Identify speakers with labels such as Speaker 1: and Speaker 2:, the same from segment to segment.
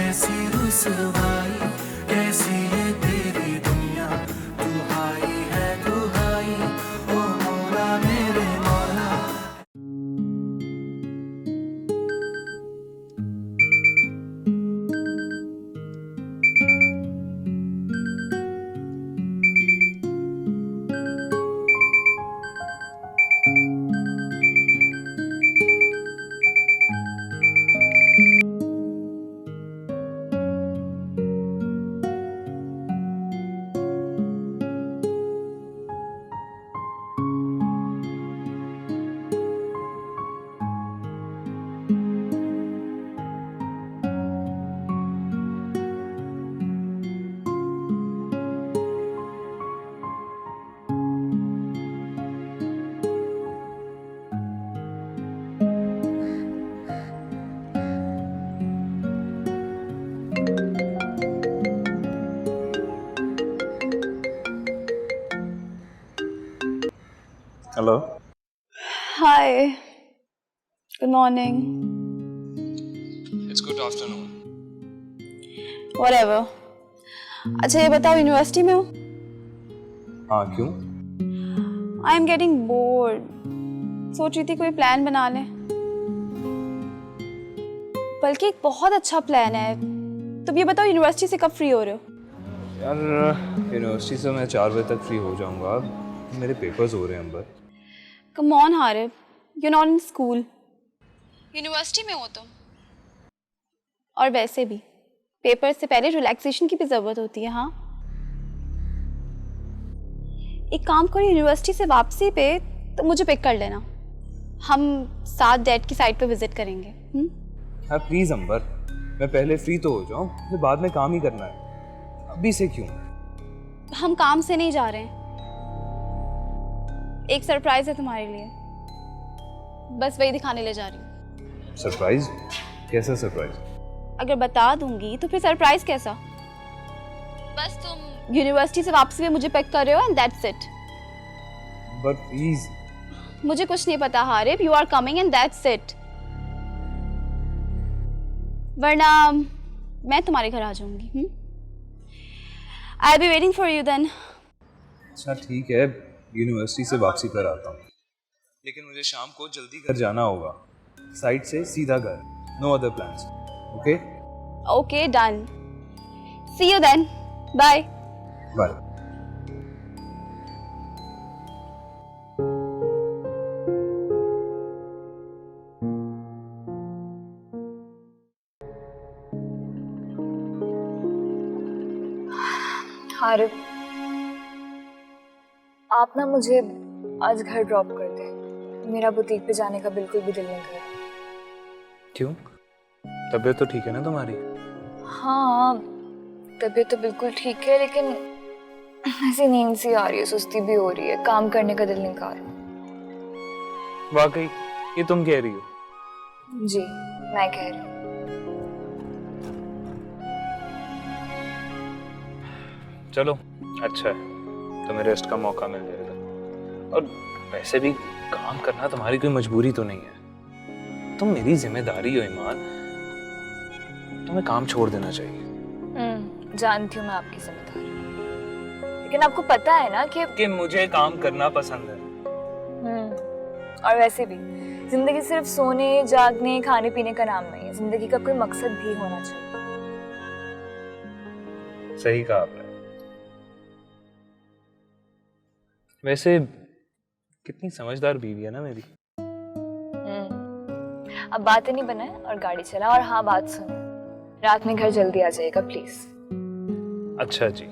Speaker 1: कैसी रुसवाई, कैसी ये तेरी दुनिया, तू हाई है तू हाई, ओ मौला मेरे मौला।
Speaker 2: Hello.
Speaker 3: Hi. Good morning.
Speaker 2: It's good afternoon.
Speaker 3: Whatever. अच्छा ये बताओ यूनिवर्सिटी में हो?
Speaker 2: हाँ क्यों?
Speaker 3: I am getting bored. सोच रही थी कोई प्लान बना लें. बल्कि एक बहुत अच्छा प्लान है. तुम ये बताओ यूनिवर्सिटी से कब फ्री हो रहे हो?
Speaker 2: यार यूनिवर्सिटी से मैं 4 बजे तक फ्री हो जाऊंगा. मेरे पेपर्स हो रहे हैं अंदर.
Speaker 3: Come on Harib. You're not in school. University में हो तुम. और वैसे भी पेपर से पहले रिलैक्सेशन की भी ज़रूरत होती है. हाँ एक काम करो यूनिवर्सिटी से वापसी पे तो मुझे पिक कर लेना. हम साथ डैड की साइट पे विजिट करेंगे.
Speaker 2: हाँ प्लीज़ अंबर, मैं पहले फ्री तो हो जाऊँ, फिर बाद में काम ही करना है. अभी से क्यों?
Speaker 3: हम काम से नहीं जा रहे हैं. एक सरप्राइज है तुम्हारे लिए. बस वही दिखाने ले जा रही हूँ.
Speaker 2: सरप्राइज? कैसा सरप्राइज?
Speaker 3: अगर बता दूंगी तो फिर सरप्राइज कैसा? बस तुम यूनिवर्सिटी से वापसी में मुझे पिक कर रहे हो and that's it.
Speaker 2: But please.
Speaker 3: मुझे कुछ नहीं पता Harib. You are coming and that's it. वरना मैं तुम्हारे घर आ जाऊंगी. I will be waiting for you then.
Speaker 2: अच्छा ठीक है, यूनिवर्सिटी से वापसी पर आता हूँ, लेकिन मुझे शाम को जल्दी घर जाना होगा. साइट से सीधा घर. No other plans. Okay?
Speaker 3: Okay done. See you then. Bye.
Speaker 2: Bye.
Speaker 4: Harib, आप ना मुझे आज घर ड्रॉप कर दें. मेरा बुटीक पे जाने का बिल्कुल भी दिल नहीं कर रहा.
Speaker 2: क्यों? तबीयत तो ठीक है ना तुम्हारी?
Speaker 4: हाँ तबीयत तो बिल्कुल ठीक है, लेकिन ऐसी नींद सी आ रही है, सुस्ती भी हो रही है, काम करने का दिल नहीं कर रहा.
Speaker 2: वाकई ये तुम कह रही हो?
Speaker 4: जी मैं कह रही हूँ.
Speaker 2: चलो अच्छा है, तुम्हें रेस्ट का मौका मिल जाएगा. और वैसे भी काम करना तुम्हारी कोई मजबूरी तो नहीं है. तुम मेरी जिम्मेदारी हो ईमान. तुम्हें काम छोड़ देना चाहिए.
Speaker 4: जानती हूँ मैं आपकी जिम्मेदारी, लेकिन आपको पता है ना कि
Speaker 2: मुझे काम करना पसंद है.
Speaker 4: और वैसे भी जिंदगी सिर्फ सोने जागने खाने पीने का नाम नहीं है. जिंदगी का कोई मकसद भी होना चाहिए.
Speaker 2: सही कहा आपने. वैसे कितनी समझदार बीवी है ना मेरी.
Speaker 4: अब बातें नहीं बनाए और गाड़ी चला. और हाँ बात सुनो, रात में घर जल्दी आ जाएगा प्लीज.
Speaker 2: अच्छा जी.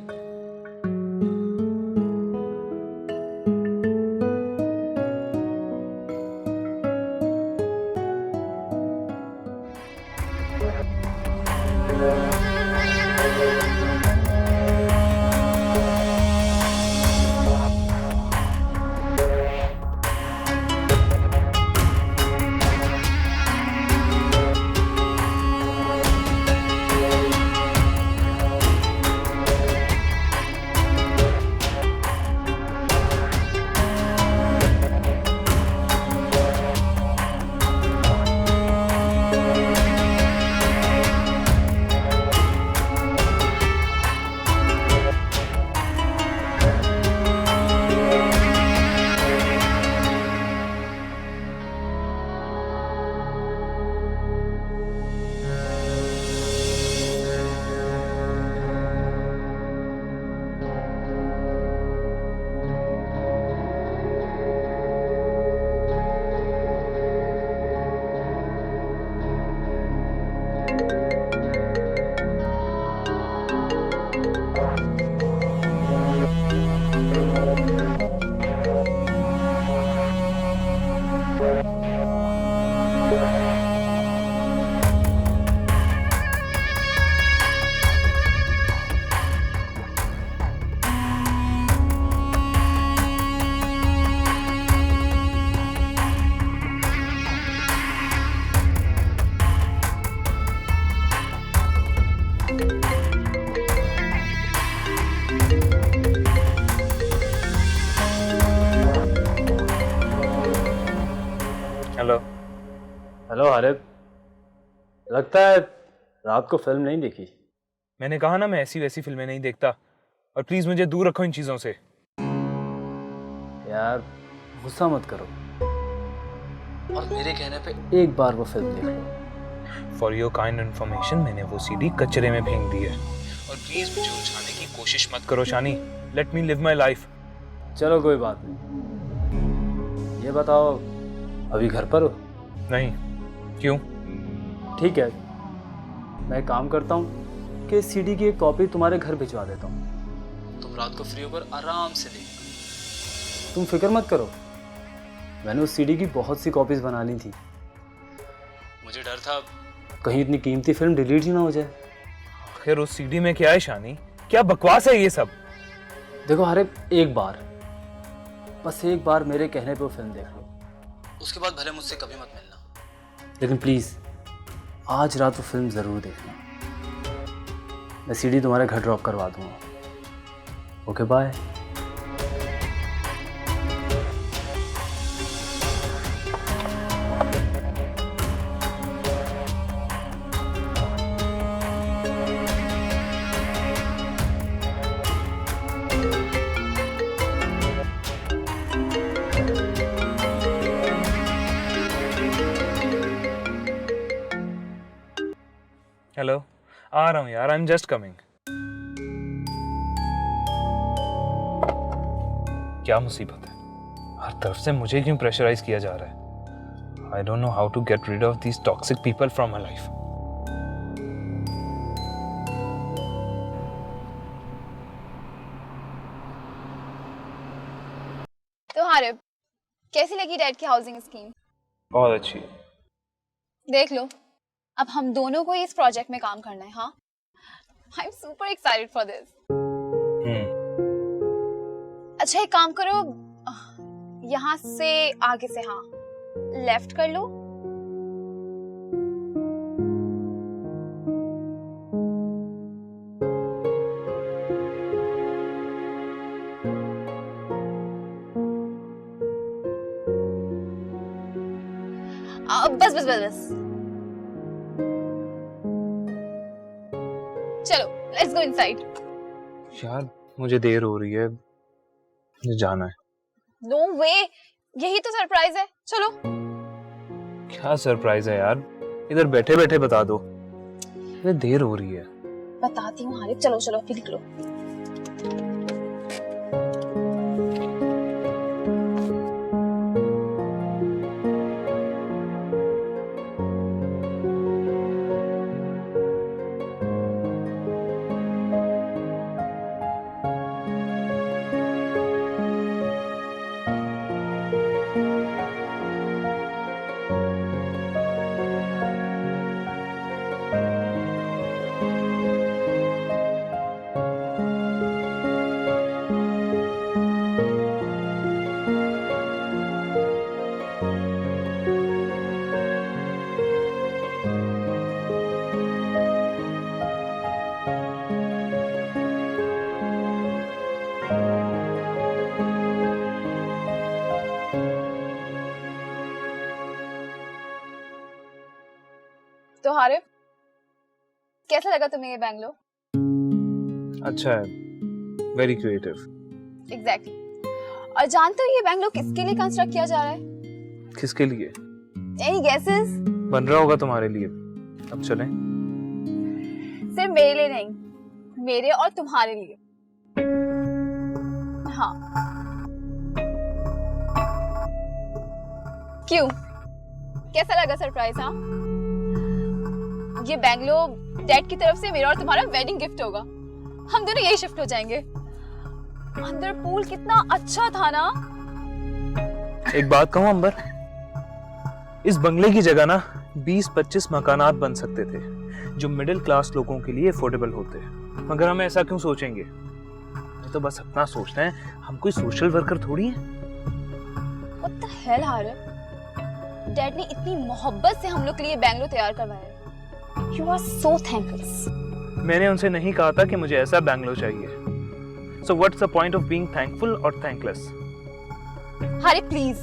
Speaker 5: हेलो आरिफ, लगता है रात को फिल्म नहीं देखी।
Speaker 2: मैंने कहा ना मैं ऐसी वैसी फिल्में नहीं देखता, और प्लीज मुझे दूर रखो इन चीजों से।
Speaker 5: यार गुस्सा मत करो, और मेरे कहने पे एक बार वो फिल्म देख लो।
Speaker 2: फॉर योर काइंड इन्फॉर्मेशन, मैंने वो सीडी कचरे में फेंक दी है, और प्लीज मुझे उठाने की कोशिश मत करो Shani. Let me live my life.
Speaker 5: चलो कोई बात नहीं, ये बताओ अभी घर पर हो?
Speaker 2: नहीं, क्यों?
Speaker 5: ठीक है, मैं काम करता हूँ कि सीडी की एक कॉपी तुम्हारे घर भिजवा देता हूँ। तुम रात को फ्री होकर आराम से देखना। तुम फिक्र मत करो, मैंने उस सीडी की बहुत सी कॉपीज बना ली थी। मुझे डर था कहीं इतनी कीमती फिल्म डिलीट ही ना हो जाए।
Speaker 2: आखिर उस सीडी में क्या है शानी? क्या बकवास है ये सब?
Speaker 5: देखो आरिफ, एक बार, बस एक बार मेरे कहने पे वो फिल्म देख लो, उसके बाद भले मुझसे कभी मत मिलना, लेकिन प्लीज आज रात वो फिल्म जरूर देखना। मैं सीडी तुम्हारे घर ड्रॉप करवा दूंगा। Okay bye.
Speaker 2: हेलो, आ रहा हूँ यार, आई एम जस्ट कमिंग। क्या मुसीबत है? हर तरफ से मुझे क्यों प्रेशराइज किया जा रहा है? I don't know how to get rid of these toxic people from my life.
Speaker 3: तो हारिब, कैसी लगी डैड की हाउसिंग स्कीम?
Speaker 2: बहुत अच्छी।
Speaker 3: देख लो, अब हम दोनों को इस प्रोजेक्ट में काम करना है। हाँ, I am super excited for this. अच्छा एक काम करो, यहाँ से आगे से हाँ लेफ्ट कर लो। बस बस बस बस, चलो लेट्स गो इनसाइड।
Speaker 2: यार मुझे देर हो रही है, मुझे जाना है।
Speaker 3: नो वे, यही तो सरप्राइज है। चलो।
Speaker 2: क्या सरप्राइज है यार? इधर बैठे बैठे बता दो, मुझे देर हो रही है।
Speaker 3: बताती हूँ हारिब, चलो चलो अभी निकलो। तो हारिब, कैसा लगा तुम्हें ये बैंगलोर?
Speaker 2: अच्छा है, वेरी क्रिएटिव।
Speaker 3: एग्जैक्टली। और जानते हो ये बैंगलोर किसके लिए कंस्ट्रक्ट किया जा रहा है?
Speaker 2: किसके लिए?
Speaker 3: Any guesses?
Speaker 2: बन रहा होगा तुम्हारे लिए। अब चलें?
Speaker 3: सिर्फ मेरे लिए नहीं, मेरे और तुम्हारे लिए। हाँ। क्यों, कैसा लगा सरप्राइज? हाँ, ये बैंगलोर डैड की तरफ से मेरा और तुम्हारा वेडिंग गिफ्ट होगा। हम दोनों यही शिफ्ट हो जाएंगे। अंदर पूल कितना अच्छा था ना।
Speaker 2: एक बात कहूं अंबर, इस बंगले की जगह ना 20-25 मकानात बन सकते थे जो मिडिल क्लास लोगों के लिए अफोर्डेबल होते, मगर हम ऐसा क्यों सोचेंगे? ये तो बस अपना सोचना है, हम कोई सोशल वर्कर थोड़ी हैं।
Speaker 3: What the hell Harib, dad ने इतनी मोहब्बत से हम लोग के लिए बैंगलोर तैयार करवाया। You are so thankless.
Speaker 2: मैंने उनसे नहीं कहा था कि मुझे ऐसा बैंगलोर चाहिए। So what's the point of being thankful or thankless?
Speaker 3: Harib please,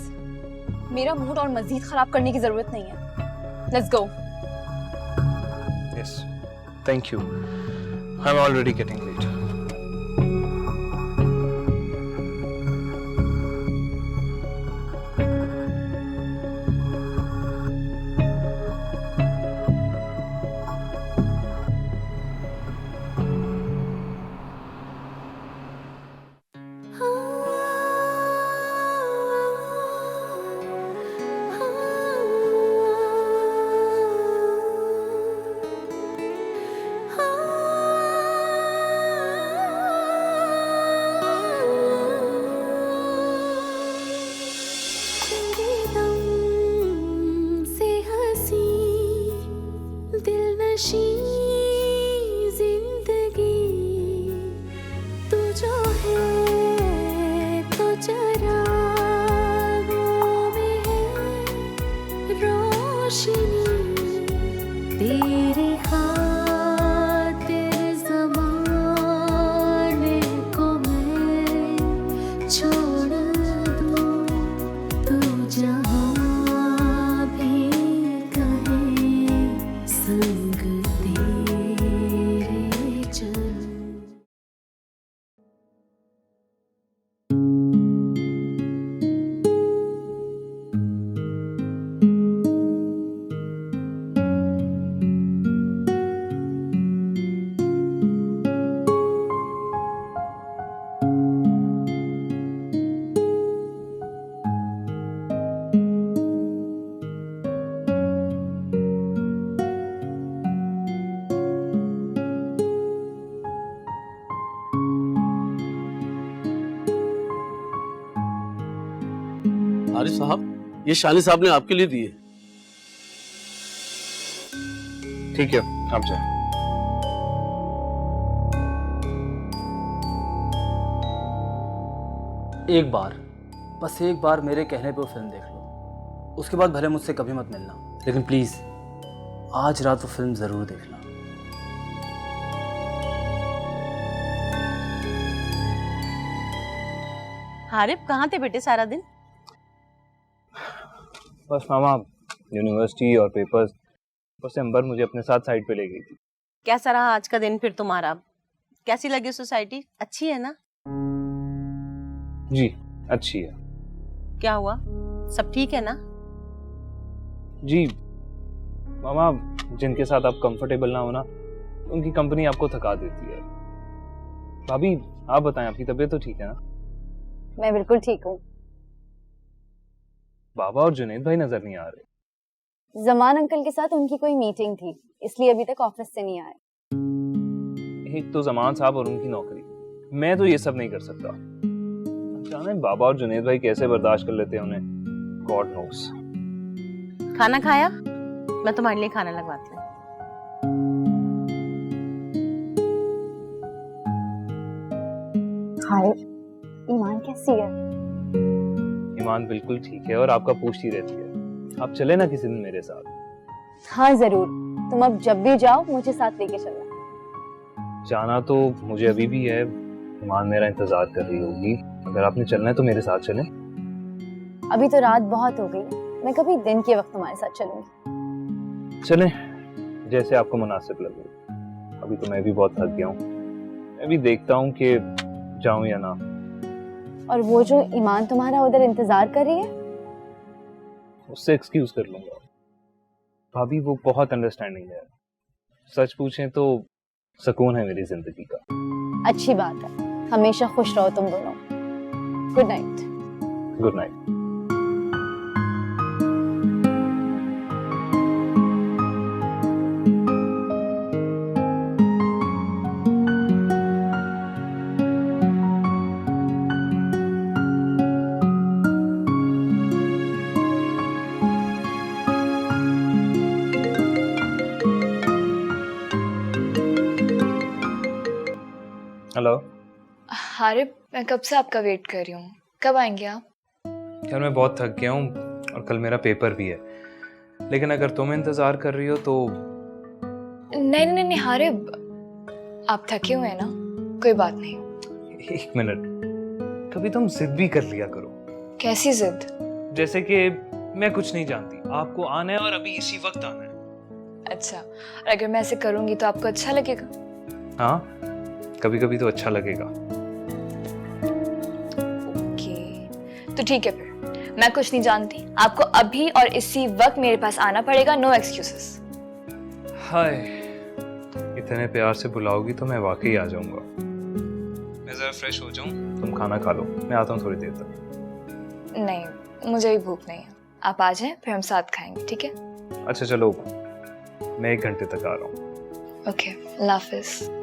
Speaker 3: मेरा मूड और मजीद खराब करने की जरूरत नहीं है। Let's go.
Speaker 2: Yes. Thank you. I'm already getting late.
Speaker 1: तेरी खातिर ज़माने को मैं छोड़ दूँ, तू जहाँ भी कहे संग तेरे चलूँ।
Speaker 6: आरिफ साहब, ये शानी साहब ने आपके लिए दिए।
Speaker 2: ठीक है, आप जाओ।
Speaker 5: एक बार, बस एक बार मेरे कहने पे वो फिल्म देख लो, उसके बाद भले मुझसे कभी मत मिलना, लेकिन प्लीज़ आज रात वो फिल्म ज़रूर देखना।
Speaker 7: आरिफ, कहाँ थे बेटे सारा दिन?
Speaker 2: बस मामा, यूनिवर्सिटी और पेपर्स, बस अंबर मुझे अपने साथ साइड पे ले गई थी।
Speaker 7: कैसा रहा आज का दिन फिर तुम्हारा? कैसी लगी सोसाइटी? अच्छी है ना?
Speaker 2: जी, अच्छी है।
Speaker 7: क्या हुआ, सब ठीक है ना?
Speaker 2: जी मामा, जिनके साथ आप कंफर्टेबल ना हो ना, उनकी कंपनी आपको थका देती है। भाभी, आप बताएं, आपकी तबीयत तो ठीक है ना?
Speaker 3: मैं बिल्कुल ठीक हूँ।
Speaker 2: बाबा और जुनैद भाई नजर नहीं आ रहे।
Speaker 3: जमान अंकल के साथ उनकी कोई मीटिंग थी, इसलिए अभी तक ऑफिस से नहीं आए।
Speaker 2: एक तो जमान साहब और उनकी नौकरी, मैं तो ये सब नहीं कर सकता। जाने बाबा और जुनैद भाई कैसे बर्दाश्त कर लेते हैं उन्हें, गॉड नोस।
Speaker 7: खाना खाया? मैं तुम्हारे लिए खाना लगवाती हूँ।
Speaker 3: हाय, ईमान कैसी है?
Speaker 2: ईमान बिल्कुल ठीक है और आपका पूछती रहती है। आप चले ना किसी दिन मेरे साथ।
Speaker 3: हाँ जरूर, तुम अब जब भी जाओ मुझे साथ लेके चलना।
Speaker 2: जाना तो मुझे अभी भी है, ईमान मेरा इंतजार कर रही होगी। अगर आपने चलना है तो मेरे साथ चलें।
Speaker 3: अभी तो रात बहुत हो गई, मैं कभी दिन के वक्त तुम्हारे साथ चलूंगी।
Speaker 2: चलें, जैसे आपको मुनासिब लगे। अभी तो मैं भी बहुत थक गया हूँ, मैं भी देखता हूँ कि जाऊं या ना।
Speaker 3: और वो जो ईमान तुम्हारा उधर इंतजार कर रही है,
Speaker 2: उससे एक्सक्यूज कर लूंगा। भाभी वो बहुत अंडरस्टैंडिंग है, सच पूछें तो सुकून है मेरी जिंदगी का।
Speaker 3: अच्छी बात है, हमेशा खुश रहो तुम दोनों। Good night.
Speaker 2: Good night. Hello
Speaker 4: Harib, मैं कब से आपका वेट कर रही हूँ, कब आएंगे आप?
Speaker 2: यार मैं बहुत थक गया हूँ और कल मेरा पेपर भी है, लेकिन अगर तुम इंतजार कर रही हो तो।
Speaker 4: नहीं नहीं नहीं हारिब, आप थके हुए हैं ना, कोई बात नहीं।
Speaker 2: एक मिनट, कभी तुम जिद भी कर लिया करो।
Speaker 4: कैसी जिद?
Speaker 2: जैसे कि मैं कुछ नहीं जानती, आपको आना है और अभी इसी वक्त आना है।
Speaker 4: अच्छा, और अगर मैं ऐसे करूंगी तो आपको अच्छा लगेगा?
Speaker 2: हाँ, कभी कभी तो अच्छा लगेगा।
Speaker 4: ओके, तो ठीक है फिर, मैं कुछ नहीं जानती, आपको अभी और इसी वक्त मेरे पास आना पड़ेगा, नो एक्सक्यूजेस।
Speaker 2: हाय, इतने प्यार से बुलाओगी तो मैं वाकई आ जाऊंगा। मैं जरा फ्रेश हो जाऊं, तुम खाना खा लो, मैं आता हूँ थोड़ी देर तक।
Speaker 4: नहीं, मुझे भी भूख नहीं है, आप आ जाएं फिर हम साथ खाएंगे, ठीक है?
Speaker 2: अच्छा चलो, मैं 1 घंटे तक आ रहा हूँ।
Speaker 4: ओके, अल्लाह हाफिज।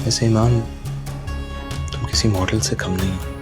Speaker 2: ऐसे ईमान, तुम किसी मॉडल से कम नहीं हो।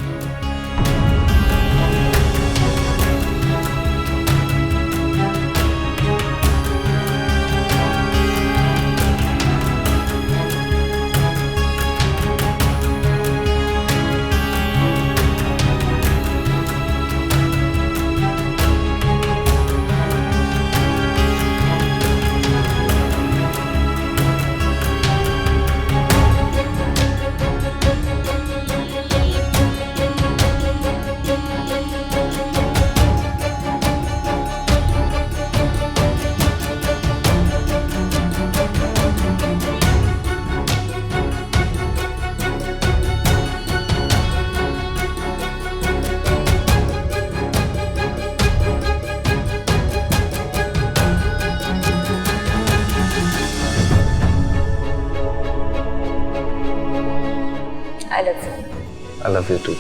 Speaker 4: I love you.
Speaker 2: I love you too.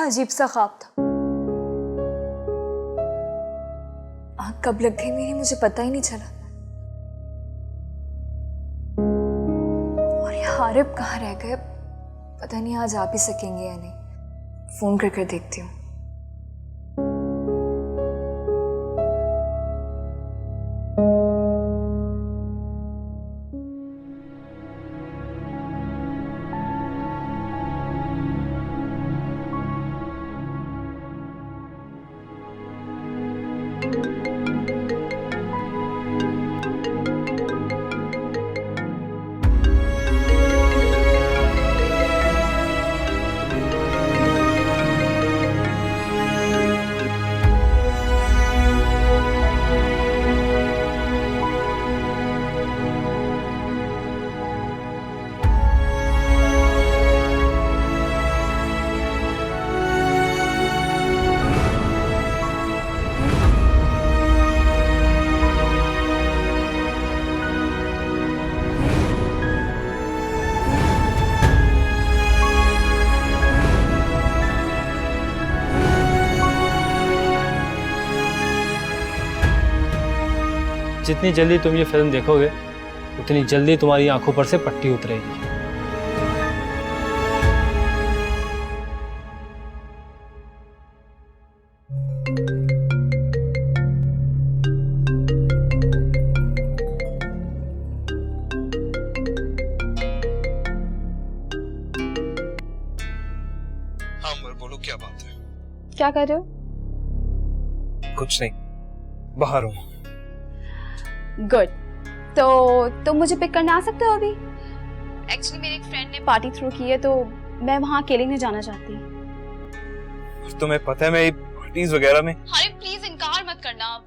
Speaker 4: अजीब सा ख्वाब था। आँख कब लग गई मेरी मुझे पता ही नहीं चला। और ये हारिब कहाँ रह गए, पता नहीं आज आ भी सकेंगे या नहीं। फोन कर देखती हूँ।
Speaker 5: जितनी जल्दी तुम ये फिल्म देखोगे उतनी जल्दी तुम्हारी आंखों पर से पट्टी उतरेगी।
Speaker 2: हाँ अमर, बोलो क्या बात है?
Speaker 3: क्या कर रहे हो?
Speaker 2: कुछ नहीं, बाहर हूँ।
Speaker 3: गुड। तो तुम मुझे पिक करने आ सकते हो अभी? एक्चुअली मेरी एक फ्रेंड ने पार्टी थ्रू की है तो मैं वहाँ अकेले नहीं जाना चाहती।
Speaker 2: तुम्हें पता है मैं पार्टीज वगैरह में।
Speaker 3: अरे प्लीज इनकार मत करना।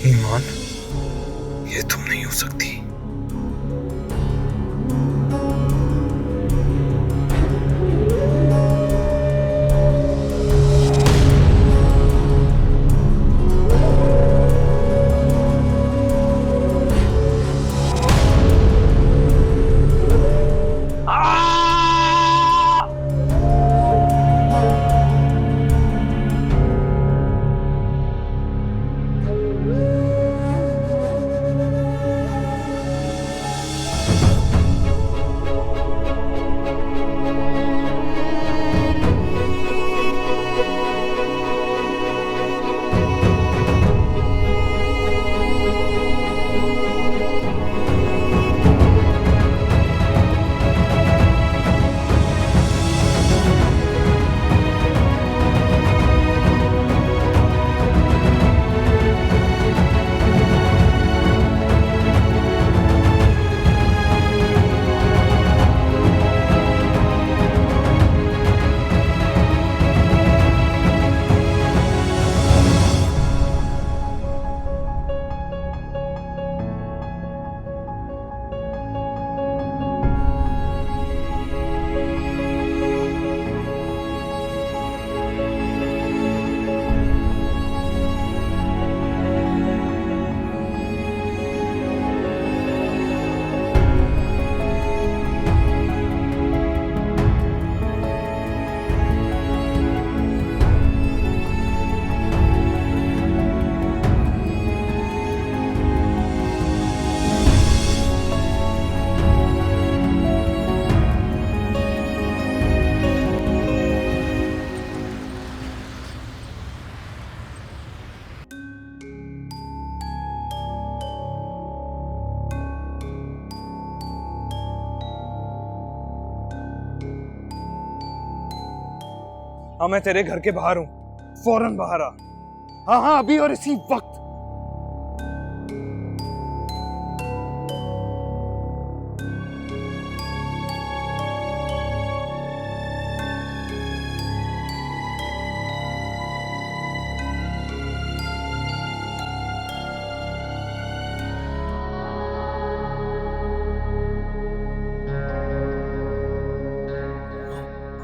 Speaker 2: ईमान, ये तुम नहीं हो सकती। हाँ मैं तेरे घर के बाहर हूँ, फौरन बाहर आ। हाँ हाँ अभी और इसी वक्त।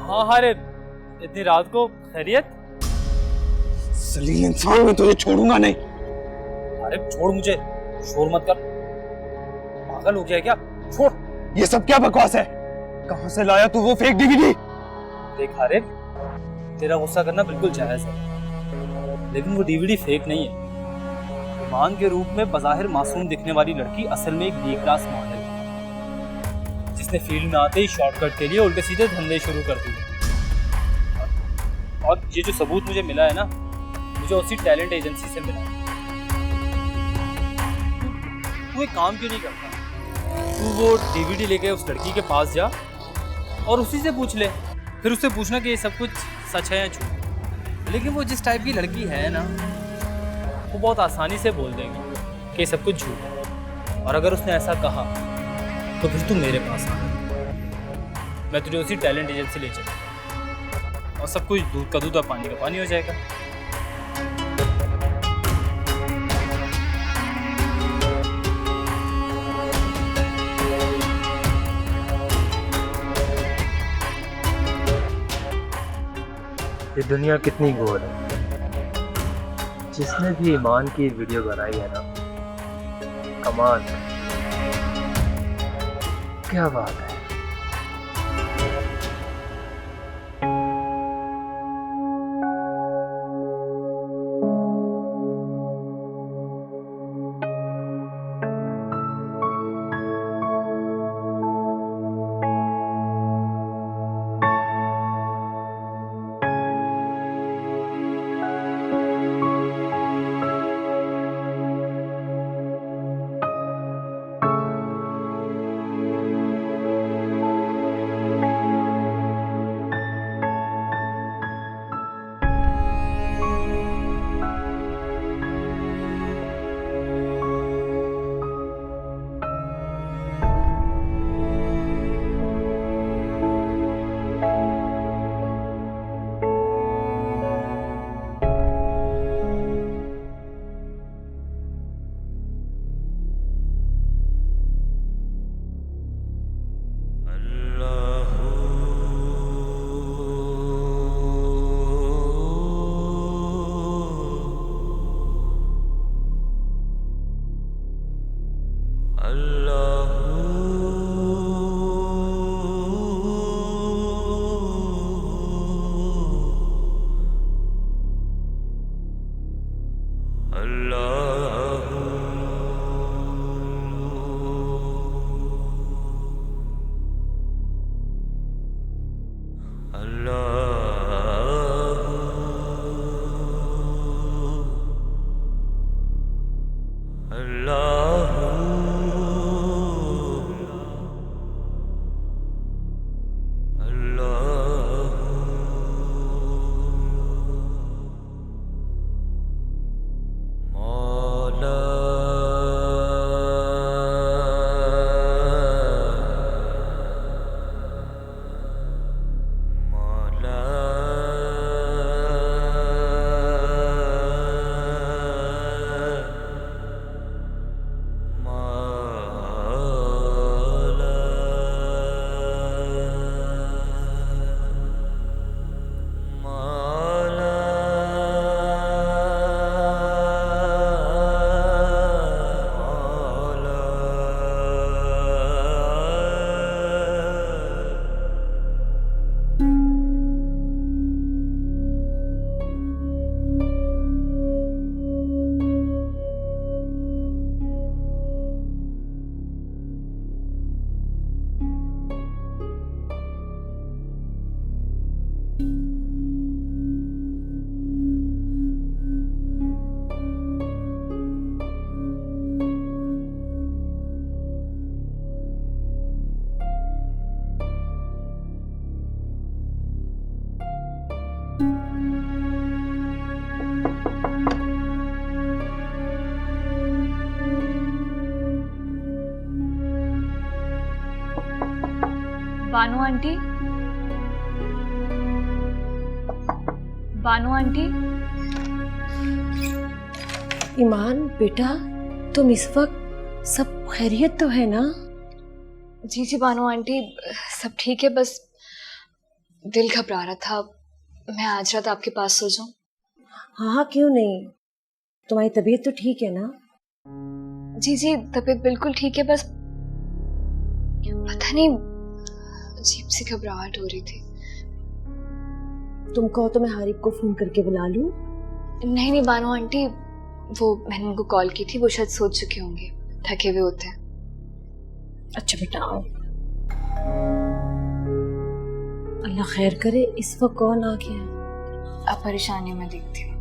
Speaker 5: हाँ हारिद, इतनी रात को खैरियत?
Speaker 2: जलील इंसान, मैं तुझे छोड़ूंगा नहीं।
Speaker 5: अरे छोड़ मुझे, शोर मत कर, पागल हो गया है क्या? छोड़।
Speaker 8: ये सब क्या बकवास है? कहां से लाया तू वो फेक डीवीडी?
Speaker 5: देख हारिक, तेरा गुस्सा करना बिल्कुल जायज है, लेकिन वो डीवीडी फेक नहीं है। ईमान के रूप में बज़ाहिर मासूम दिखने वाली लड़की असल में एक बी क्लास मॉडल है, जिसने फील्ड में आते ही शॉर्टकट के लिए उल्टे सीधे धंधे शुरू कर दिए। और ये जो सबूत मुझे मिला है ना, मुझे उसी टैलेंट एजेंसी से मिला। तू एक काम क्यों नहीं करता? तू वो डीवीडी लेके उस लड़की के पास जा और उसी से पूछ ले। फिर उससे पूछना कि ये सब कुछ सच है या झूठ। लेकिन वो जिस टाइप की लड़की है ना, वो बहुत आसानी से बोल देगी कि ये सब कुछ झूठ है। और अगर उसने ऐसा कहा तो फिर तू मेरे पास आ, मैं तुझे उसी टैलेंट एजेंसी ले चलूँगा और सब कुछ दूध का दूध और पानी का पानी हो जाएगा।
Speaker 9: ये दुनिया कितनी गोल है। जिसने भी ईमान की वीडियो बनाई है ना, कमाल है, क्या बात है।
Speaker 4: बानू आंटी, बानू आंटी।
Speaker 7: ईमान बेटा, तुम इस वक्त सब खैरियत तो है ना?
Speaker 4: जी जी बानू आंटी, सब ठीक है, बस दिल घबरा रहा था। मैं आज रात आपके पास सो जाऊं?
Speaker 7: हाँ हाँ, क्यों नहीं। तुम्हारी तबीयत तो ठीक है ना?
Speaker 4: जी जी, तबीयत बिल्कुल ठीक है, बस पता नहीं अजीब सी घबराहट हो रही थी।
Speaker 7: तुम कहो तो मैं हारिब को फोन करके बुला लूं?
Speaker 4: नहीं नहीं बानो आंटी, वो मैंने उनको कॉल की थी, वो शायद सोच चुके होंगे, थके हुए होते हैं।
Speaker 7: अच्छा बेटा आओ। अल्लाह खैर करे, इस वक्त कौन आ गया है?
Speaker 4: अब परेशानी में देखती हूँ।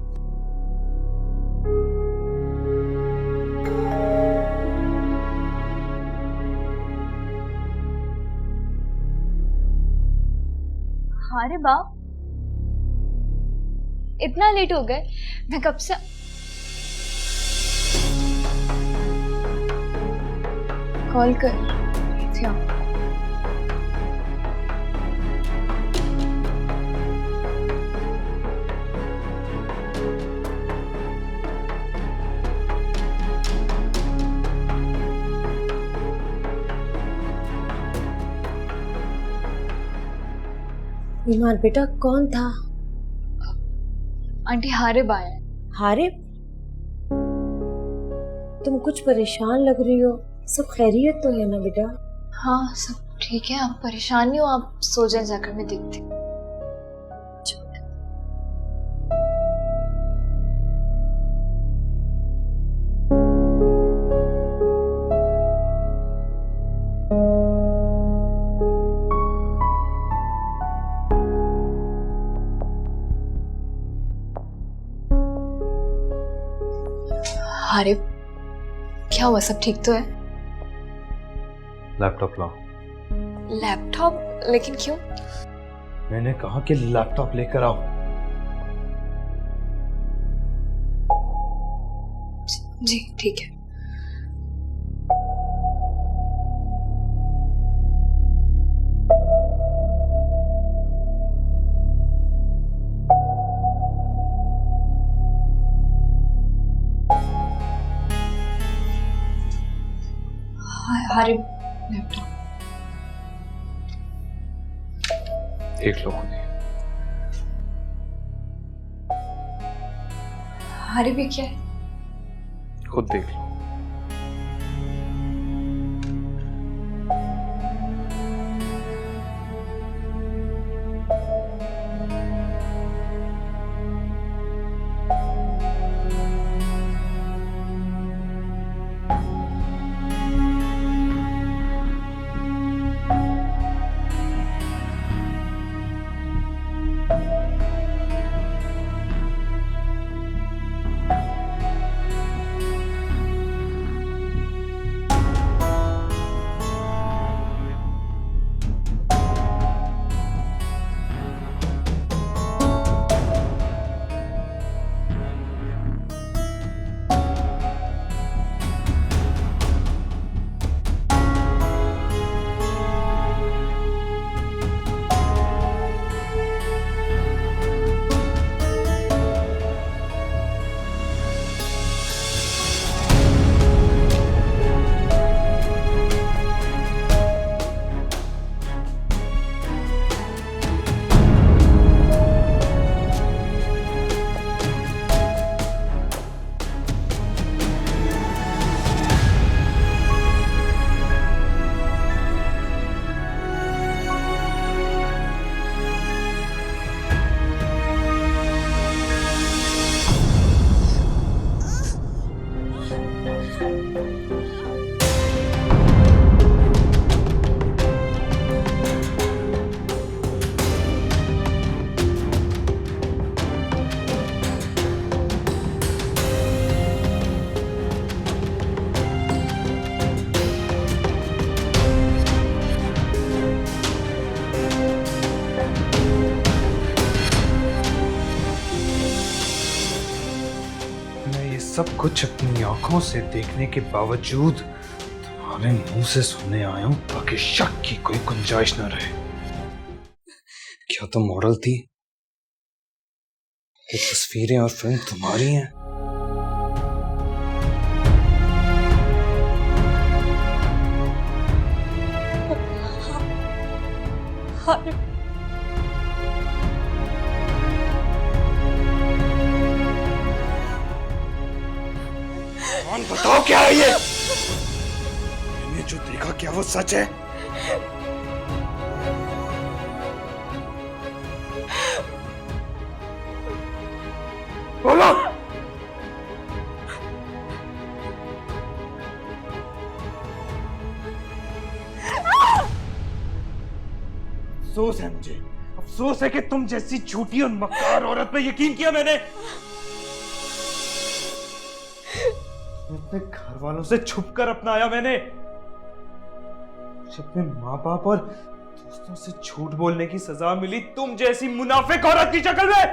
Speaker 4: अरे बाप, इतना लेट हो गए? मैं कब से कॉल कर रही थी आपको।
Speaker 7: ईमान बेटा कौन था?
Speaker 4: आंटी हारिब आया है।
Speaker 7: हारिब, तुम कुछ परेशान लग रही हो, सब खैरियत तो है ना बेटा?
Speaker 4: हाँ सब ठीक है, आप परेशान नहीं हो, आप सो जाए, जाकर मैं देखती हूँ। हारिब, क्या हुआ, सब ठीक तो है?
Speaker 2: लैपटॉप लाओ।
Speaker 4: लैपटॉप? लेकिन क्यों?
Speaker 2: मैंने कहा कि लैपटॉप लेकर आओ।
Speaker 4: जी ठीक है। हारिब, लैपटॉप
Speaker 2: देख लो खुद ही।
Speaker 4: हारिब ये क्या है?
Speaker 2: खुद देख लो। सब कुछ अपनी आंखों से देखने के बावजूद तुम्हारे मुंह से सुनने आया हूं ताकि शक की कोई गुंजाइश न रहे। क्या तुम मॉडल थी? ये तस्वीरें और फिल्म तुम्हारी हैं? कौन बताओ?
Speaker 8: क्या है ये? मैंने जो देखा क्या वो सच है? बोलो। अफसोस है मुझे, अफसोस है कि तुम जैसी झूठी और मक्कार औरत पे यकीन किया मैंने। अपने घर वालों से छुपकर अपनाया मैंने। अपने माँ बाप और दोस्तों से झूठ बोलने की सजा मिली तुम जैसी मुनाफिक औरत की शक्ल में।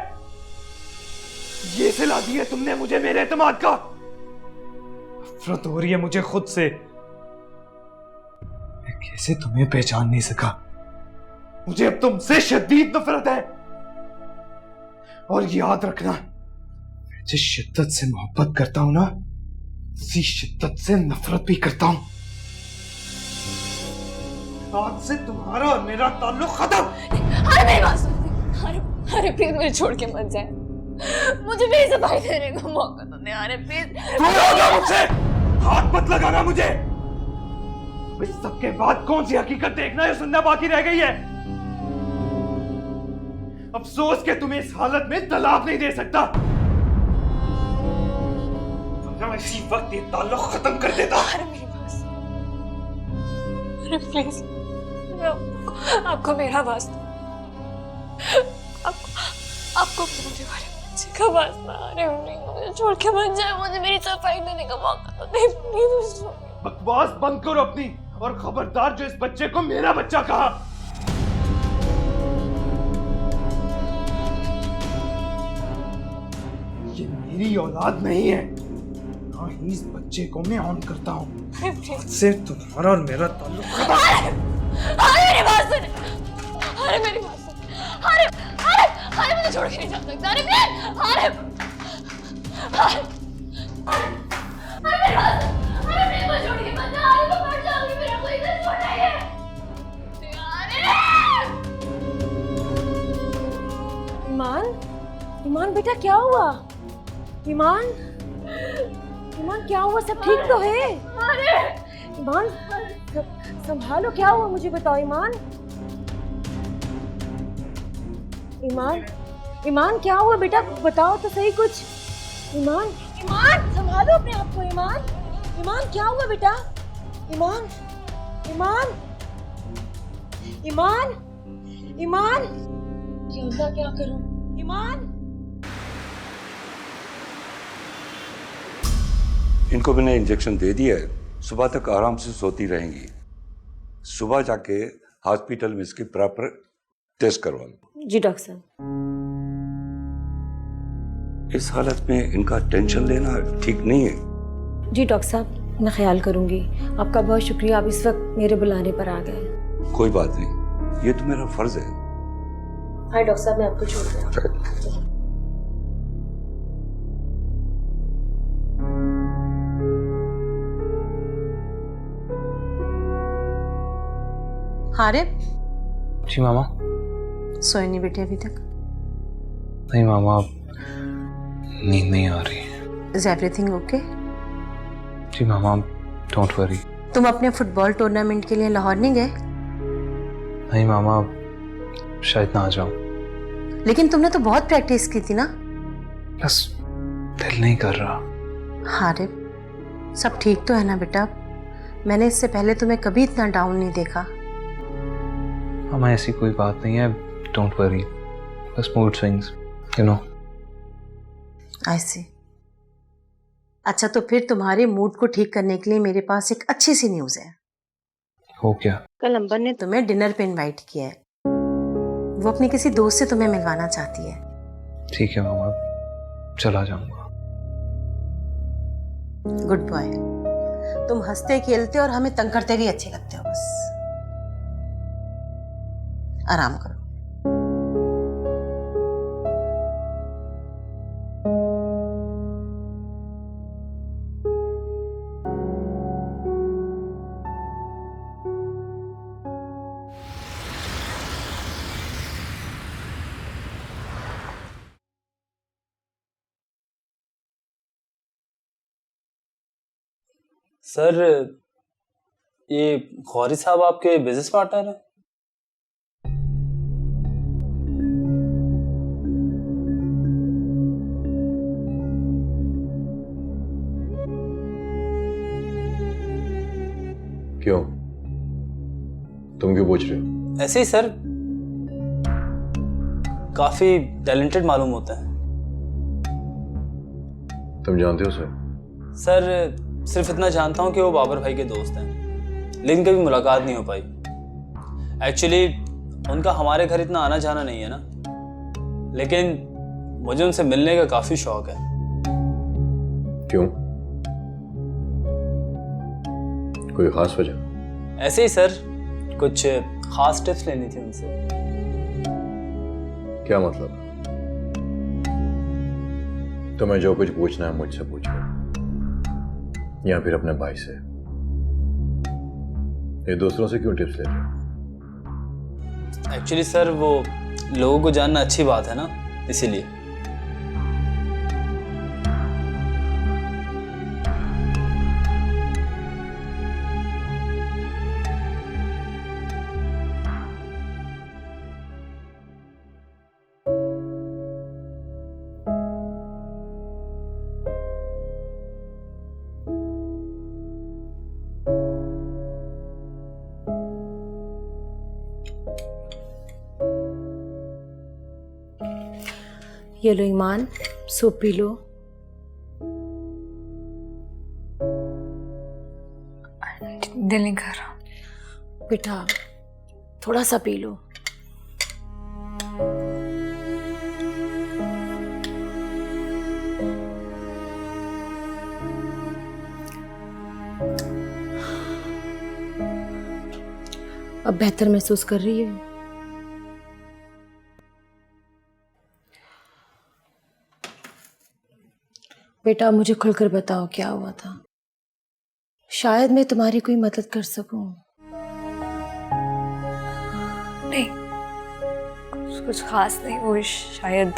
Speaker 8: ये सिला दी है तुमने मुझे मेरे एतमाद का। नफरत हो रही है मुझे खुद से। मैं कैसे तुम्हें पहचान नहीं सका। मुझे अब तुमसे शदीद नफरत है। और याद रखना, मैं जिस शिद्दत से मोहब्बत करता हूं ना, उसी शिद्दत से नफरत भी करता हूं। आज से तुम्हारा और मेरा ताल्लुक खत्म।
Speaker 3: अरे मेरी बात सुन। अरे प्लीज मुझे छोड़ के मत जाए। मुझे मेरी सफाई देने का मौका तो दे। अरे प्लीज।
Speaker 8: मुझसे हाथ मत लगाना मुझे। इस सबके बाद कौन सी हकीकत देखना है सुनना बाकी रह गई है। अफसोस कि तुम्हें इस हालत में तलाक नहीं दे सकता, वरना इसी वक्त ये ताल्लुक खत्म कर देता।
Speaker 3: अरे मेरी बात सुन। अरे प्लीज आपको मेरा वास्ता, आपको मेरे बारे में अच्छे का वास्ता। अरे मुझे छोड़ के मत जाए। मुझे मेरी सफाई देने का मौका तो दे प्लीज।
Speaker 8: बकवास बंद करो अपनी, और खबरदार जो इस बच्चे को मेरा बच्चा कहा। ये मेरी औलाद नहीं है, ना ही इस बच्चे को मैं ऑन करता हूँ। से तुम्हारा और मेरा ताल्लुक खत्म।
Speaker 3: अरे मेरी बात सुन। अरे मेरी बात सुन। अरे मुझे छोड़ के नहीं जा सकता। अरे अरे मेरी बात सुन। अरे प्लीज मुझे छोड़ के मत जा। अरे मैं मर जाऊंगी। मेरा कोई इधर छोड़ नहीं है।
Speaker 7: ईमान बेटा क्या हुआ? ईमान क्या हुआ? सब ठीक तो है? ईमान संभालो, क्या हुआ मुझे बताओ। ईमान क्या हुआ बेटा, बताओ तो सही कुछ। ईमान संभालो अपने आप को। ईमान क्या हुआ बेटा? ईमान क्या करूं? ईमान
Speaker 10: इनको मैंने इंजेक्शन दे दिया है, सुबह तक आराम से सोती रहेंगी। सुबह जाके हॉस्पिटल में इसकी प्रॉपर टेस्ट करवाना।
Speaker 7: जी डॉक्टर साहब।
Speaker 10: इस हालत में इनका टेंशन लेना ठीक नहीं है।
Speaker 7: जी डॉक्टर साहब, मैं ख्याल करूंगी। आपका बहुत शुक्रिया, आप इस वक्त मेरे बुलाने पर आ गए।
Speaker 10: कोई बात नहीं, ये तो मेरा फर्ज है।
Speaker 7: हाय डॉक्टर साहब, मैं आपको छोड़ रहा हूं। हारे
Speaker 2: जी मामा।
Speaker 7: सोए नहीं बेटे अभी तक?
Speaker 2: नहीं मामा, नींद नहीं आ रही।
Speaker 7: Is everything okay?
Speaker 2: जी मामा, डोंट वरी।
Speaker 7: तुम अपने फुटबॉल टूर्नामेंट के लिए लाहौर नहीं गए?
Speaker 2: नहीं मामा, शायद ना आ जाऊं।
Speaker 7: लेकिन तुमने तो बहुत प्रैक्टिस की थी ना?
Speaker 2: बस दिल नहीं कर रहा।
Speaker 7: हारे सब ठीक तो है ना बेटा? मैंने इससे पहले तुम्हें कभी इतना डाउन नहीं देखा।
Speaker 2: मामा ऐसी कोई बात नहीं है, डोंट वरी। बस मूड स्विंग्स, यू नो।
Speaker 7: आई सी। अच्छा, तो फिर तुम्हारे मूड को ठीक करने के लिए मेरे पास एक अच्छी सी न्यूज़ है।
Speaker 2: हो क्या?
Speaker 7: कल अंबर ने तुम्हें डिनर पे इनवाइट किया है। वो अपने किसी दोस्त से तुम्हें मिलवाना चाहती है।
Speaker 2: ठीक है मामा, चला जाऊंगा।
Speaker 7: Good boy. तुम हंसते खेलते और हमें तंग करते भी अच्छे लगते हो। बस आराम करो।
Speaker 5: सर, ये गौरी साहब आपके बिजनेस पार्टनर हैं?
Speaker 11: क्यों? तुम क्यों पूछ रहे हो?
Speaker 5: ऐसे ही सर, काफी टैलेंटेड मालूम होता है।
Speaker 11: तुम जानते हो सर?
Speaker 5: सर, सिर्फ इतना जानता हूँ कि वो बाबर भाई के दोस्त हैं, लेकिन कभी मुलाकात नहीं हो पाई। एक्चुअली उनका हमारे घर इतना आना जाना नहीं है ना, लेकिन मुझे उनसे मिलने का काफी शौक है।
Speaker 11: क्यों? कोई खास वजह?
Speaker 5: ऐसे ही सर, कुछ खास टिप्स लेनी थी उनसे।
Speaker 11: क्या मतलब? तुम्हें जो कुछ पूछना है मुझसे पूछो, या फिर अपने भाई से। ये दूसरों से क्यों टिप्स ले रहे हो?
Speaker 5: एक्चुअली सर, वो लोगों को जानना अच्छी बात है ना, इसीलिए।
Speaker 7: ये लो ईमान, सूप पी लो।
Speaker 4: दिल नहीं कर रहा।
Speaker 7: बेटा थोड़ा सा पी लो। अब बेहतर महसूस कर रही है? बेटा मुझे खुलकर बताओ क्या हुआ था, शायद मैं तुम्हारी कोई मदद कर सकूं।
Speaker 4: नहीं, कुछ खास नहीं। वो शायद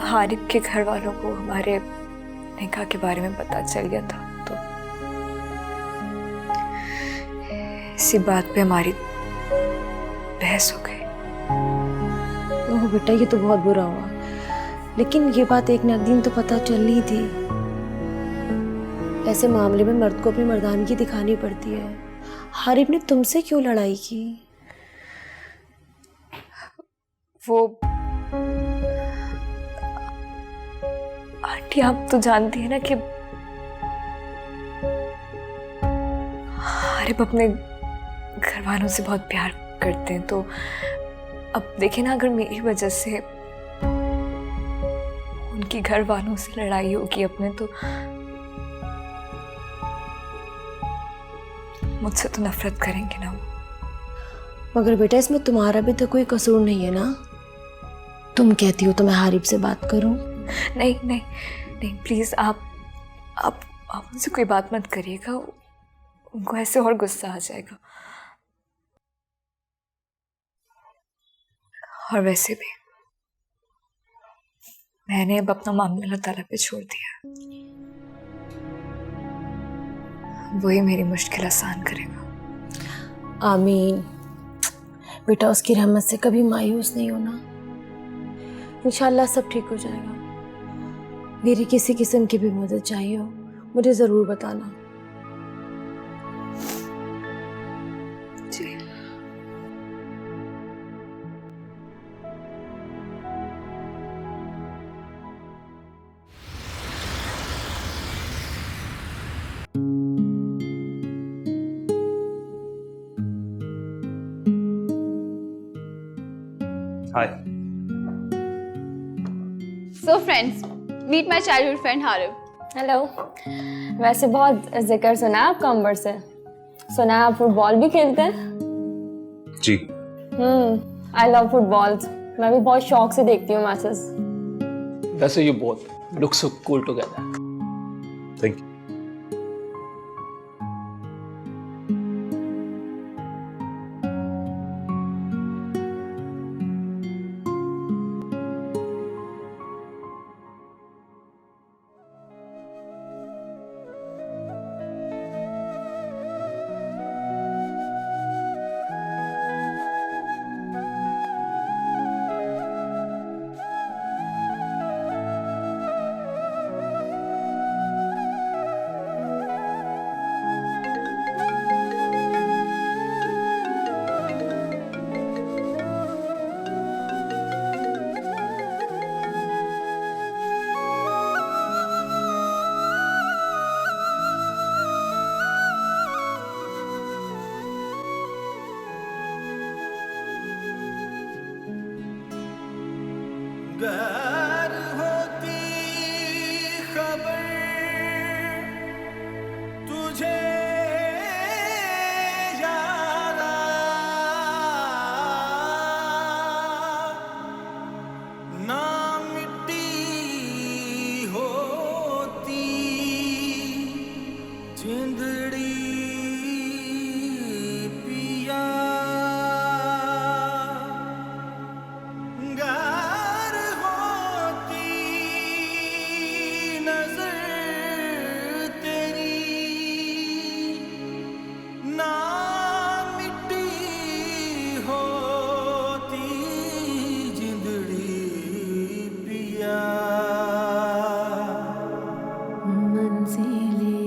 Speaker 4: हारिब के घर वालों को हमारे निकाह के बारे में पता चल गया था, तो इसी बात पे हमारी बहस हो गई।
Speaker 7: ओह बेटा, ये तो बहुत बुरा हुआ, लेकिन ये बात एक न एक दिन तो पता चलनी थी। ऐसे मामले में मर्द को अपनी मर्दानगी दिखानी पड़ती है। हारिब ने तुमसे क्यों लड़ाई की?
Speaker 4: वो आंटी, आप तो जानती है ना कि हारिब अपने घर वालों से बहुत प्यार करते हैं, तो अब देखिए ना, अगर मेरी वजह से उनकी घर वालों से लड़ाई होगी अपने, तो मुझसे तो नफरत करेंगे ना वो।
Speaker 7: मगर बेटा इसमें तुम्हारा भी तो कोई कसूर नहीं है ना। तुम कहती हो तो मैं हारिब से बात करूं?
Speaker 4: नहीं नहीं नहीं, प्लीज आप उनसे कोई बात मत करिएगा, उनको ऐसे और गुस्सा आ जाएगा। और वैसे भी मैंने अब अपना मामला अल्लाह ताला पे छोड़ दिया, वही मेरी मुश्किल आसान करेगा।
Speaker 7: आमीन। बेटा उसकी रहमत से कभी मायूस नहीं होना, इंशाल्लाह सब ठीक हो जाएगा। मेरी किसी किस्म की भी मदद चाहिए हो मुझे ज़रूर बताना।
Speaker 4: जी।
Speaker 2: हाय।
Speaker 3: So friends, meet my childhood friend Harib.
Speaker 12: Hello. वैसे बहुत जिक्र सुना है आपका अंबर से, सुना है आप फुटबॉल भी खेलते हैं?
Speaker 2: जी।
Speaker 12: आई लव फुटबॉल, मैं भी बहुत शौक से देखती हूँ मैचेस।
Speaker 6: वैसे you both look so cool together.
Speaker 11: Thank you.
Speaker 1: गैर होती खबर तुझे यारा, ना मिट्टी होती जिंदड़ी पिया, गार होती नजर तेरी, ना मिट्टी होती जिंदड़ी पिया।
Speaker 7: मंजिलें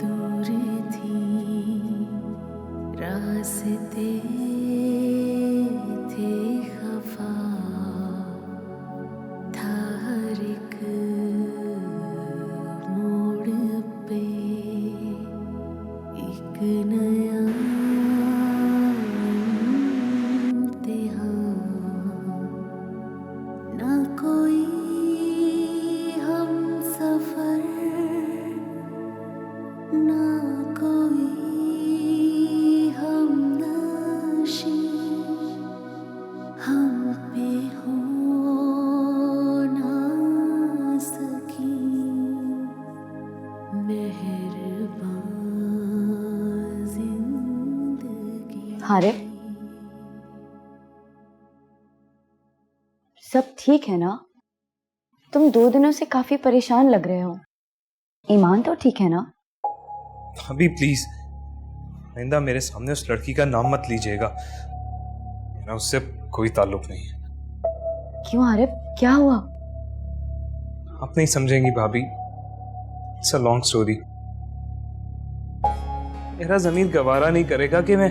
Speaker 7: दूर थी, रास्ते थे खफा, था हर एक मोड़ पे एक नया इम्तिहान, ना कोई हम सफर, ना कोई हम नशी, हम पे हो ना सकी मेहरबान जिंदगी।
Speaker 13: हारे, सब ठीक है ना? तुम 2 दिनों से काफी परेशान लग रहे हो। ईमान तो ठीक है ना?
Speaker 2: भाभी प्लीज, आइंदा मेरे सामने उस लड़की का नाम मत लीजिएगा, मेरा उससे कोई ताल्लुक नहीं है।
Speaker 13: क्यों आरिफ, क्या हुआ?
Speaker 2: आप नहीं समझेंगी भाभी, इट्स अ लॉन्ग स्टोरी। मेरा ज़मीर गवारा नहीं करेगा कि मैं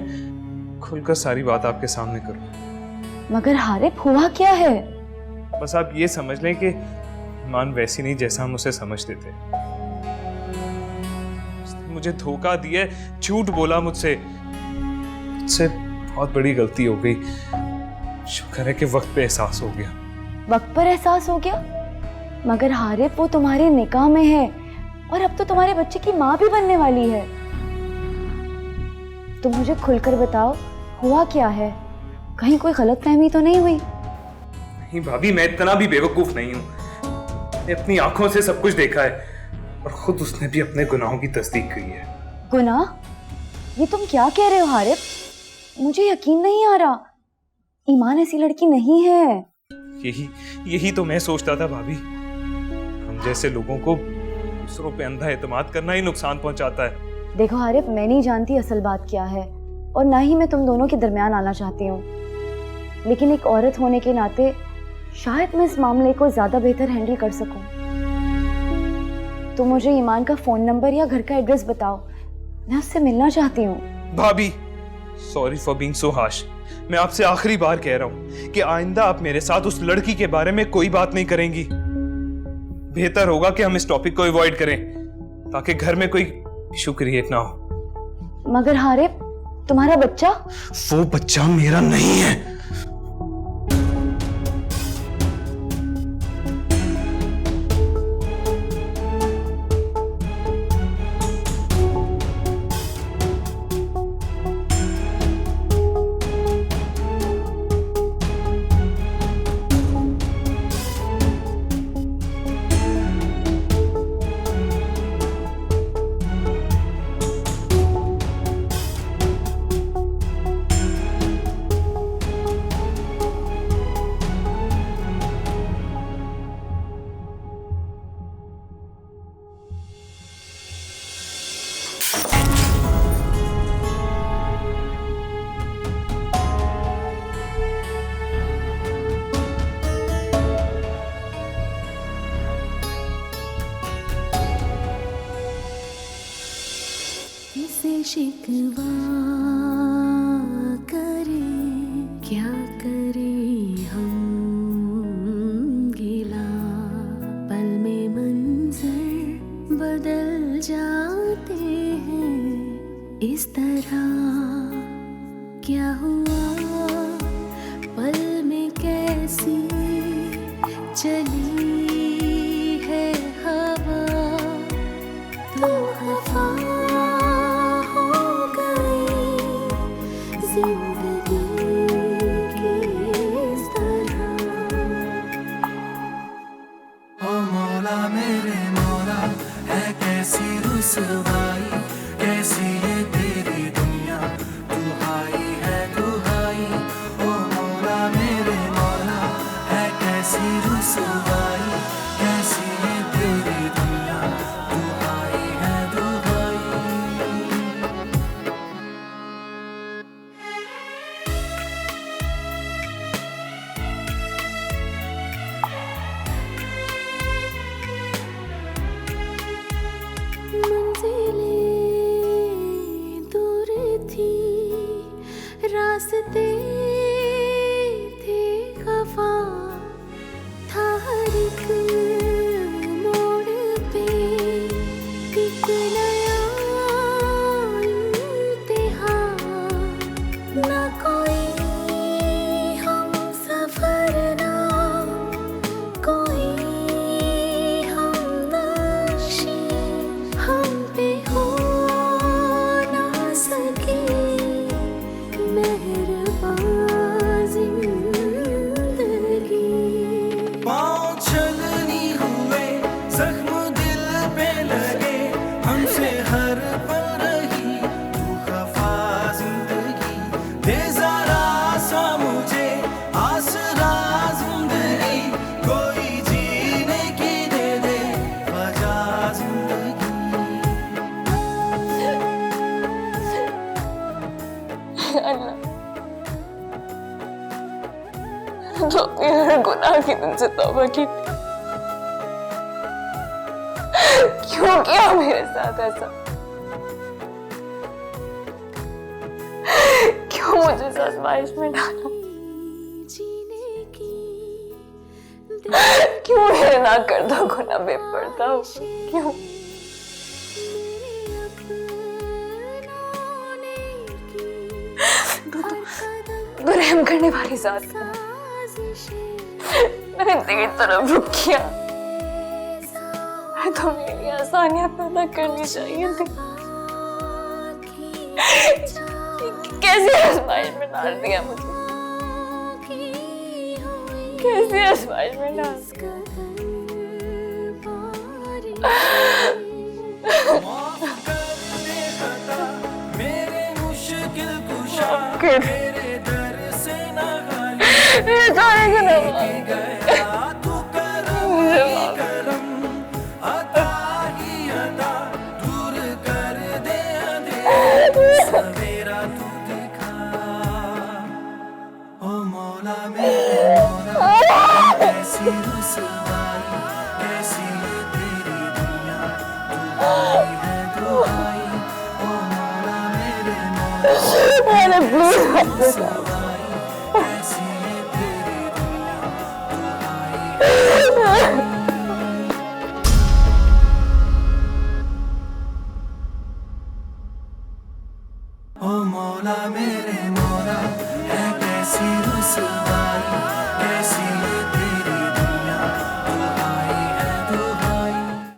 Speaker 2: खुलकर सारी बात आपके सामने करूं।
Speaker 13: मगर हारिफ, हुआ क्या है?
Speaker 2: बस आप ये समझ लें कि ईमान वैसी नहीं जैसा हम उसे समझते थे। उसने मुझे धोखा दिया, झूठ बोला मुझसे बहुत बड़ी गलती हो गई। शुक्र है कि वक्त पे एहसास हो गया।
Speaker 13: वक्त पर एहसास हो गया? मगर हारिफ, वो तुम्हारे निकाह में है और अब तो तुम्हारे बच्चे की माँ भी बनने वाली है। तुम मुझे खुलकर बताओ, हुआ क्या है? कहीं कोई गलतफहमी तो नहीं हुई?
Speaker 2: नहीं भाभी, मैं इतना भी बेवकूफ नहीं हूँ। मैंने अपनी आंखों से सब कुछ देखा है और खुद उसने भी अपने गुनाहों की तस्दीक की है।
Speaker 13: गुनाह? ये तुम क्या कह रहे हो हारिफ? मुझे यकीन नहीं आ रहा। ईमान ऐसी लड़की नहीं है।
Speaker 2: यही तो मैं सोचता था भाभी। हम जैसे लोगों को दूसरों पे अंधा एतमाद करना ही नुकसान पहुंचाता है।
Speaker 13: देखो हारिफ, मैं नहीं जानती असल बात क्या है और ना ही मैं तुम दोनों के दरमियान आना चाहती हूँ, लेकिन एक औरत होने के नाते शायद मैं इस मामले को ज्यादा बेहतर हैंडल कर सकूं। तो मुझे ईमान का फोन नंबर या घर का एड्रेस बताओ, मैं उससे मिलना चाहती हूँ।
Speaker 2: भाभी, sorry for being so harsh. मैं आपसे आखिरी बार कह रहा हूँ कि आइंदा आप मेरे साथ उस लड़की के बारे में कोई बात नहीं करेंगी। बेहतर होगा कि हम इस टॉपिक को अवॉइड करें ताकि घर में कोई इशू क्रिएट ना हो।
Speaker 13: मगर हारिफ, तुम्हारा बच्चा?
Speaker 2: वो बच्चा मेरा नहीं है।
Speaker 7: शिकवा करें, क्या करें हम गिला, पल में मंजर बदल जाते हैं इस तरह। क्या हुआ पल में कैसी
Speaker 1: मौला मेरे मौला है कैसी रुसवाई कैसी ये तेरी दुनिया दुहाई है दुहाई ओ मौला मेरे मौला है कैसी रुसवाई कैसी ये तेरी दुनिया दुहाई है दुहाई
Speaker 14: मंजिलें दूर थी रास्ते थे खफा था हर एक मोड़ पे एक नया इम्तिहान ना कोई हम सफर ना कोई हम नक्शे हम पे हो ना सके मेहरबान जिंदगी
Speaker 1: पाँव छलनी हुए जख्म दिल पे लगे हमसे हर पल रही तू खफा जिंदगी दे जरा सा मुझे आसरा जिंदगी कोई जीने की दे दे वजह जिंदगी
Speaker 12: अल्लाह जो अपने हर गुनाह की तुमसे तौबा की क्यों किया मेरे साथ ऐसा क्यों मुझे इस आजमाइश में डाला क्यों मेरे ना कर दो गुनाह बेपर्दा हो क्यों तू रहम करने वाली जात है मैंने तेरी तरफ रुक किया मैं तो मेरे लिए आसानियां पैदा करनी चाहिए थी कैसे आजमाइश में डाल दिया मुझे कैसे आजमाइश में डाल दिया
Speaker 1: मेरे मुश्किल कुशा
Speaker 12: फिर
Speaker 1: मेरे दर से न गाली
Speaker 12: मेरे सारे गुनाह
Speaker 1: गया तू करम ही करम अता ही अता दूर कर दे अंधेरा सवेरा तू दिखा ओ मौला मेरे मौला कैसी रुसवाई कैसी ये तेरी दुनिया दुहाई है दुहाई ओ मौला मेरे मौला
Speaker 12: मैंने प्लीज
Speaker 1: कैसी ये तेरी दुनिया ओ मौला मेरे मौला है कैसी रुसवाई